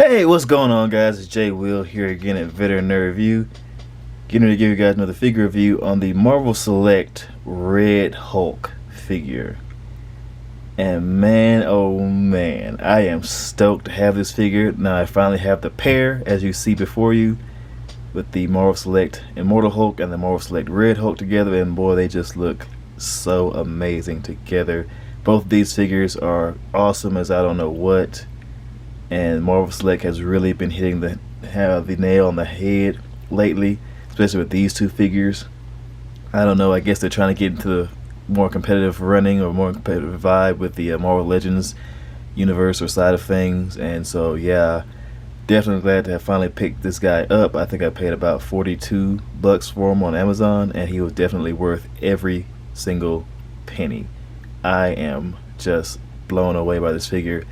Hey, what's going on, guys? It's Jay Will here again at Veteran Nerd Review. Getting ready to give you guys another figure review on the Marvel Select Red Hulk figure. And man, oh man, I am stoked to have this figure. Now I finally have the pair, as you see before you, with the Marvel Select Immortal Hulk and the Marvel Select Red Hulk together, and boy, they just look so amazing together. Both these figures are awesome as I don't know what. And Marvel Select has really been hitting the nail on the head lately, especially with these two figures. I don't know, I guess they're trying to get into the more competitive running or more competitive vibe with the Marvel Legends universe or side of things. And so yeah, definitely glad to have finally picked this guy up. I think I paid about $42 for him on Amazon, and he was definitely worth every single penny. I am just blown away by this figure.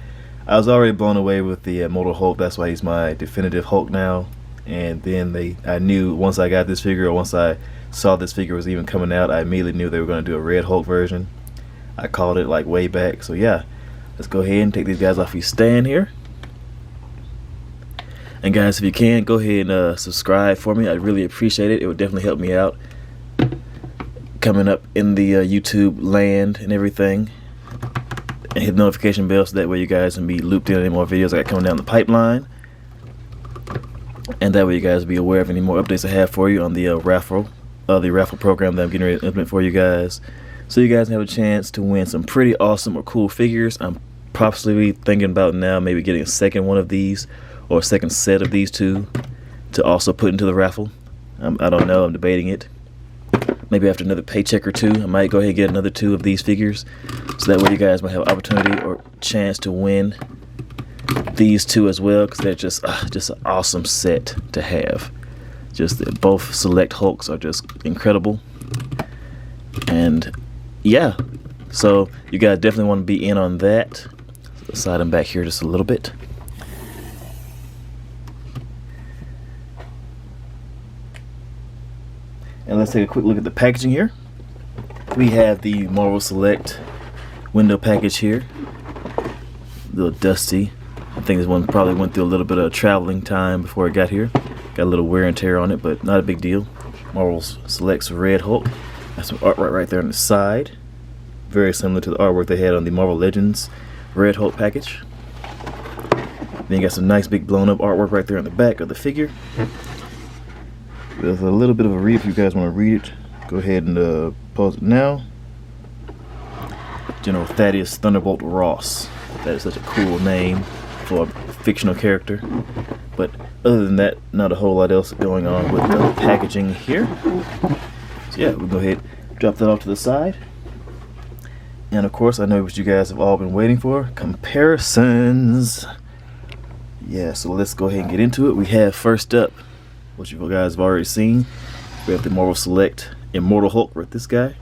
I was already blown away with the Immortal Hulk. That's why he's my definitive Hulk now. And then I knew once I got this figure, or once I saw this figure was even coming out, I immediately knew they were going to do a Red Hulk version. I called it like way back. So yeah, let's go ahead and take these guys off your stand here. And guys, if you can, go ahead and subscribe for me. I'd really appreciate it. It would definitely help me out coming up in the YouTube land and everything. And hit the notification bell so that way you guys can be looped in on any more videos I got coming down the pipeline. And that way you guys will be aware of any more updates I have for you on the raffle program that I'm getting ready to implement for you guys. So you guys have a chance to win some pretty awesome or cool figures. I'm possibly thinking about now maybe getting a second one of these or a second set of these two to also put into the raffle. I don't know, I'm debating it. Maybe after another paycheck or two, I might go ahead and get another two of these figures, so that way you guys might have an opportunity or chance to win these two as well, because they're just an awesome set to have. Just both Select Hulks are just incredible, and yeah, so you guys definitely want to be in on that. So slide them back here just a little bit. And let's take a quick look at the packaging here. We have the Marvel Select window package here. A little dusty. I think this one probably went through a little bit of traveling time before it got here. Got a little wear and tear on it, but not a big deal. Marvel Select's Red Hulk. Got some artwork right there on the side. Very similar to the artwork they had on the Marvel Legends Red Hulk package. Then you got some nice big blown up artwork right there on the back of the figure. There's a little bit of a read if you guys want to read it. Go ahead and pause it now. General Thaddeus Thunderbolt Ross. That is such a cool name for a fictional character. But other than that, not a whole lot else going on with the packaging here. So yeah, we'll go ahead and drop that off to the side. And of course, I know what you guys have all been waiting for. Comparisons. Yeah, so let's go ahead and get into it. We have first up, what you guys have already seen. We have the Marvel Select Immortal Hulk with this guy.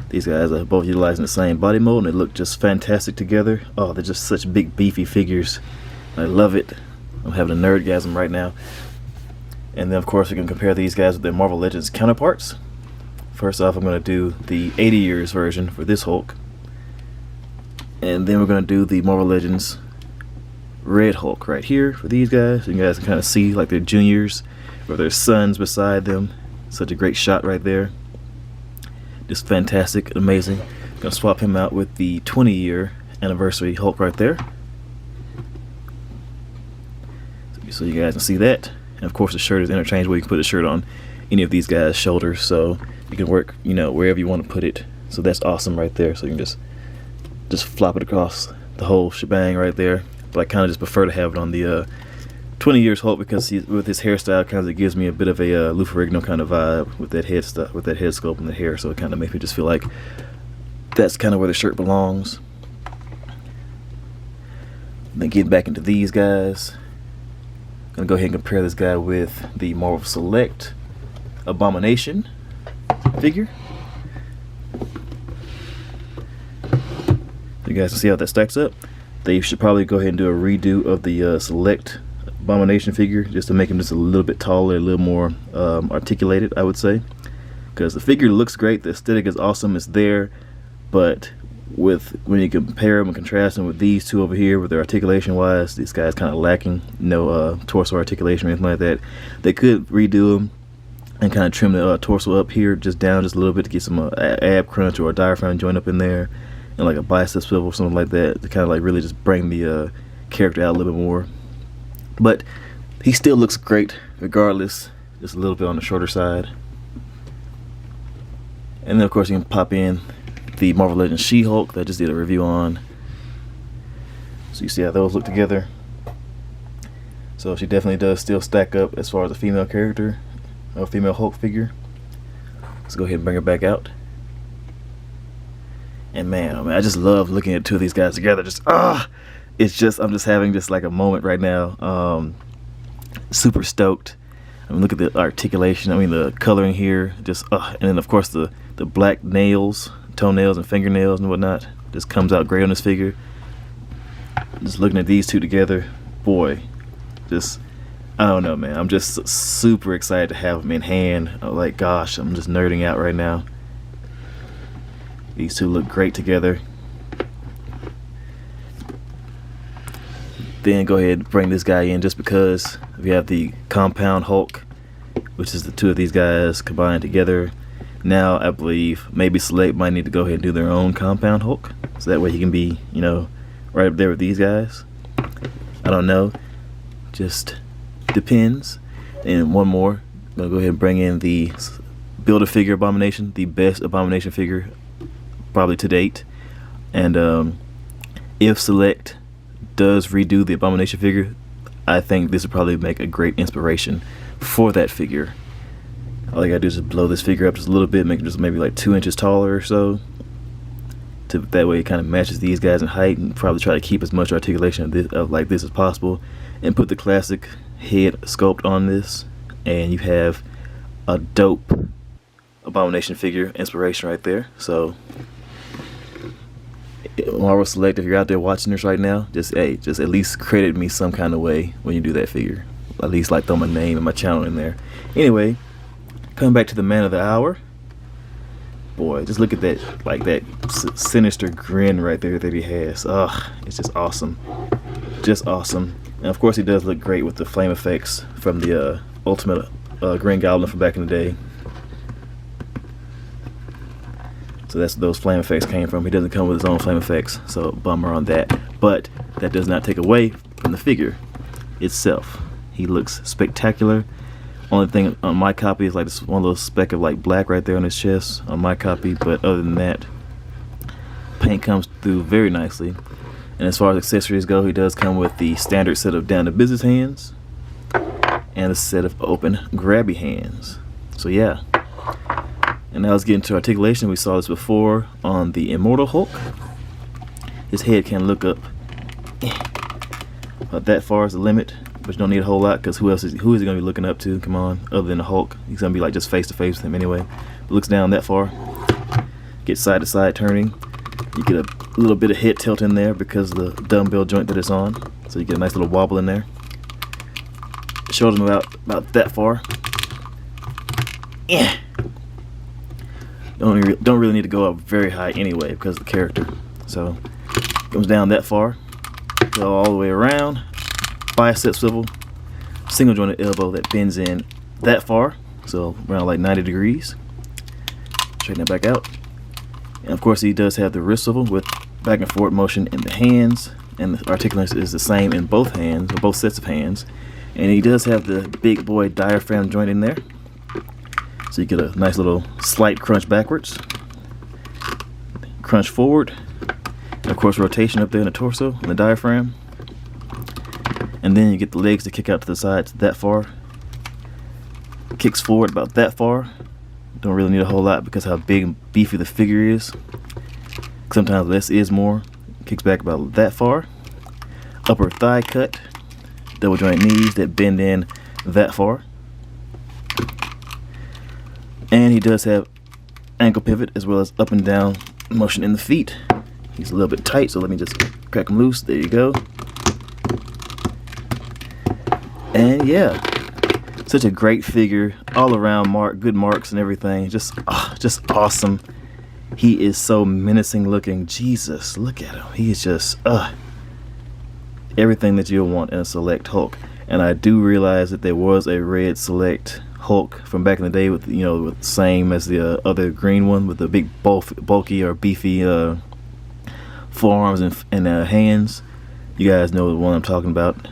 These guys are both utilizing the same body mold, and they look just fantastic together. Oh, they're just such big, beefy figures. I love it. I'm having a nerdgasm right now. And then, of course, we can compare these guys with their Marvel Legends counterparts. First off, I'm going to do the 80 years version for this Hulk. And then we're going to do the Marvel Legends Red Hulk right here for these guys. You guys can kind of see like they're juniors or their sons beside them. Such a great shot right there. Just fantastic, amazing. Gonna swap him out with the 20-year anniversary Hulk right there, so you guys can see that. And of course, the shirt is interchangeable. You can put the shirt on any of these guys' shoulders, so you can work, you know, wherever you want to put it. So that's awesome right there. So you can just flop it across the whole shebang right there. But I kind of just prefer to have it on the 20 years Hulk, because with his hairstyle, kind of gives me a bit of a Lou Ferrigno kind of vibe with that head stuff, with that head sculpt and the hair. So it kind of makes me just feel like that's kind of where the shirt belongs. Then getting back into these guys, gonna go ahead and compare this guy with the Marvel Select Abomination figure. You guys can see how that stacks up. They should probably go ahead and do a redo of the Select Abomination figure, just to make him just a little bit taller, a little more articulated, I would say. Because the figure looks great, the aesthetic is awesome, it's there, but when you compare them and contrast them with these two over here, with their articulation wise, this guy's kind of lacking. No torso articulation or anything like that. They could redo them and kind of trim the torso up here just down just a little bit to get some ab crunch or a diaphragm joint up in there, and like a bicep swivel or something like that, to kind of like really just bring the character out a little bit more. But he still looks great regardless, just a little bit on the shorter side. And then of course you can pop in the Marvel Legends She-Hulk that I just did a review on, so you see how those look together. So she definitely does still stack up as far as a female character, a female Hulk figure. Let's go ahead and bring her back out. And man, oh man, I just love looking at two of these guys together. Just it's just, I'm just having just like a moment right now. Super stoked. I mean, look at the articulation. I mean, the coloring here. Just and then of course the black nails, toenails and fingernails and whatnot, just comes out great on this figure. Just looking at these two together, boy, just, I don't know, man. I'm just super excited to have them in hand. Like, gosh, I'm just nerding out right now. These two look great together. Then go ahead and bring this guy in just because we have the Compound Hulk, which is the two of these guys combined together. Now I believe maybe Select might need to go ahead and do their own Compound Hulk, so that way he can be, you know, right up there with these guys. I don't know, just depends. And one more, I'm gonna go ahead and bring in the Build-A-Figure Abomination, the best Abomination figure probably to date. And if Select does redo the Abomination figure, I think this would probably make a great inspiration for that figure. All you gotta do is just blow this figure up just a little bit, make it just maybe like 2 inches taller or so. That way it kind of matches these guys in height, and probably try to keep as much articulation of like this as possible, and put the classic head sculpt on this, and you have a dope Abomination figure inspiration right there. So Marvel Select, if you're out there watching this right now, just at least credit me some kind of way when you do that figure. At least like throw my name and my channel in there. Anyway, coming back to the man of the hour. Boy, just look at that, like that sinister grin right there that he has. It's just awesome. Just awesome. And of course he does look great with the flame effects from the Ultimate Green Goblin from back in the day. So that's where those flame effects came from. He doesn't come with his own flame effects, so bummer on that. But that does not take away from the figure itself. He looks spectacular. Only thing on my copy is like this one little speck of like black right there on his chest on my copy, but other than that, paint comes through very nicely. And as far as accessories go, he does come with the standard set of down to business hands and a set of open grabby hands. So yeah. And now let's get into articulation. We saw this before on the Immortal Hulk. His head can look up about that far is the limit, but you don't need a whole lot, because who is he going to be looking up to? Come on, other than the Hulk. He's going to be like just face to face with him anyway. But looks down that far. Get side to side turning. You get a little bit of head tilt in there because of the dumbbell joint that it's on. So you get a nice little wobble in there. Shoulders about that far. Yeah. Don't really need to go up very high anyway because of the character. So comes down that far, go all the way around, bicep swivel, single jointed elbow that bends in that far, so around like 90 degrees. Straighten that back out. And of course he does have the wrist swivel with back and forward motion in the hands, and the articulation is the same in both hands, or both sets of hands. And he does have the big boy diaphragm joint in there. So you get a nice little slight crunch backwards, crunch forward, and of course rotation up there in the torso and the diaphragm. And then you get the legs to kick out to the sides that far. Kicks forward about that far. Don't really need a whole lot because how big and beefy the figure is. Sometimes less is more. Kicks back about that far. Upper thigh cut, double joint knees that bend in that far. And he does have ankle pivot as well as up and down motion in the feet. He's a little bit tight, so let me just crack him loose. There you go. And yeah, such a great figure all around. Good marks and everything. Just awesome. He is so menacing looking. Jesus, look at him. He is just everything that you'll want in a Select Hulk. And I do realize that there was a red Select Hulk from back in the day with, you know, with same as the other green one with the big bulky or beefy forearms and hands. You guys know the one I'm talking about.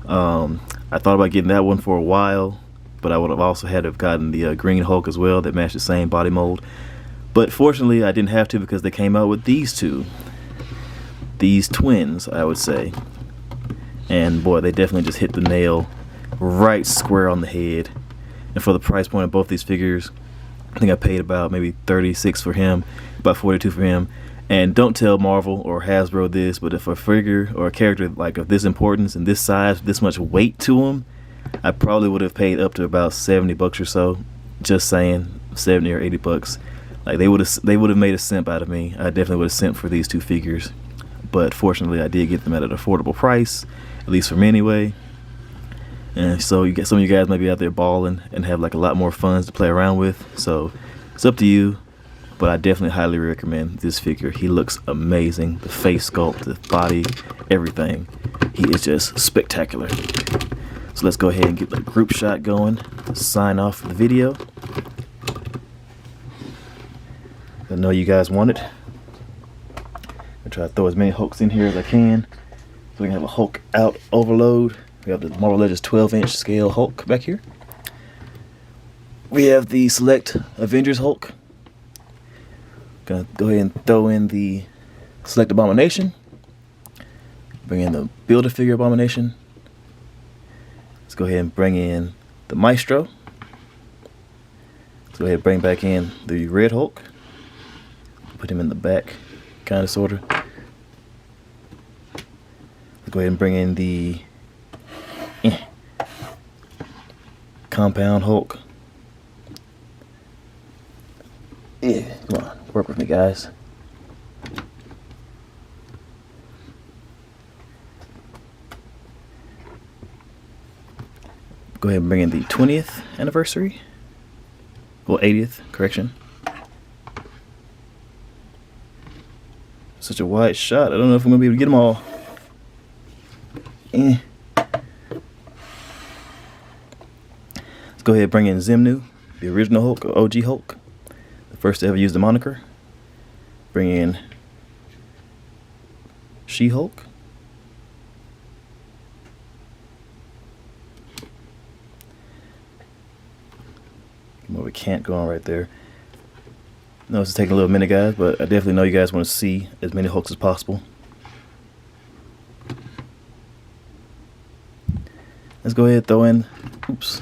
I thought about getting that one for a while, but I would have also had to have gotten the green Hulk as well that matched the same body mold. But fortunately, I didn't have to because they came out with these two. These twins, I would say. And boy, they definitely just hit the nail right square on the head. And for the price point of both these figures, I think I paid about maybe $36 for him, about $42 for him. And don't tell Marvel or Hasbro this, but if a figure or a character like of this importance and this size, this much weight to him, I probably would have paid up to about $70 or so. Just saying, 70 or 80 bucks. Like they would have made a simp out of me. I definitely would have simped for these two figures. But fortunately, I did get them at an affordable price, at least for me anyway. And so you get some of you guys might be out there balling and have like a lot more funds to play around with. So it's up to you. But I definitely highly recommend this figure. He looks amazing. The face sculpt, the body, everything. He is just spectacular. So let's go ahead and get the group shot going to sign off the video. I know you guys want it. I'll try to throw as many Hulks in here as I can. So we can have a Hulk out overload. We have the Marvel Legends 12-inch scale Hulk back here. We have the Select Avengers Hulk. Gonna go ahead and throw in the Select Abomination. Bring in the Build-A-Figure Abomination. Let's go ahead and bring in the Maestro. Let's go ahead and bring back in the Red Hulk. Put him in the back, kind of, sort of. Let's go ahead and bring in the Compound Hulk. Yeah, come on, work with me, guys. Go ahead and bring in the 20th anniversary. Well, 80th, correction. Such a wide shot. I don't know if I'm going to be able to get them all. Let's go ahead and bring in Zimnu, the original Hulk, or OG Hulk. The first to ever use the moniker. Bring in She-Hulk. Well, we can't go on right there. No, this is taking a little minute, guys, but I definitely know you guys want to see as many Hulks as possible. Let's go ahead and throw in, oops.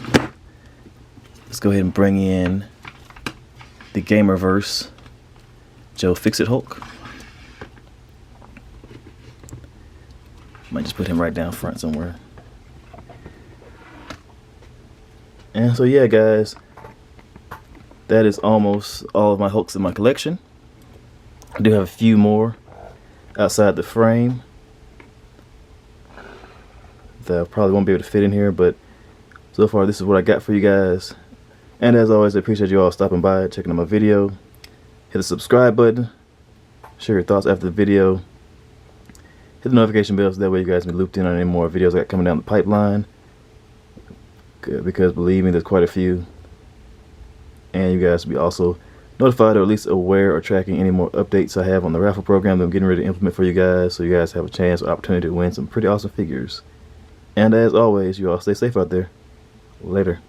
Let's go ahead and bring in the Gamerverse Joe Fixit Hulk. Might just put him right down front somewhere. And so yeah, guys, that is almost all of my Hulks in my collection. I do have a few more outside the frame that I probably won't be able to fit in here, but so far this is what I got for you guys. And as always, I appreciate you all stopping by, checking out my video. Hit the subscribe button, share your thoughts after the video, hit the notification bell so that way you guys can be looped in on any more videos I got coming down the pipeline. Good, because believe me, there's quite a few. And you guys will be also notified or at least aware or tracking any more updates I have on the raffle program that I'm getting ready to implement for you guys, so you guys have a chance or opportunity to win some pretty awesome figures. And as always, you all stay safe out there. Later.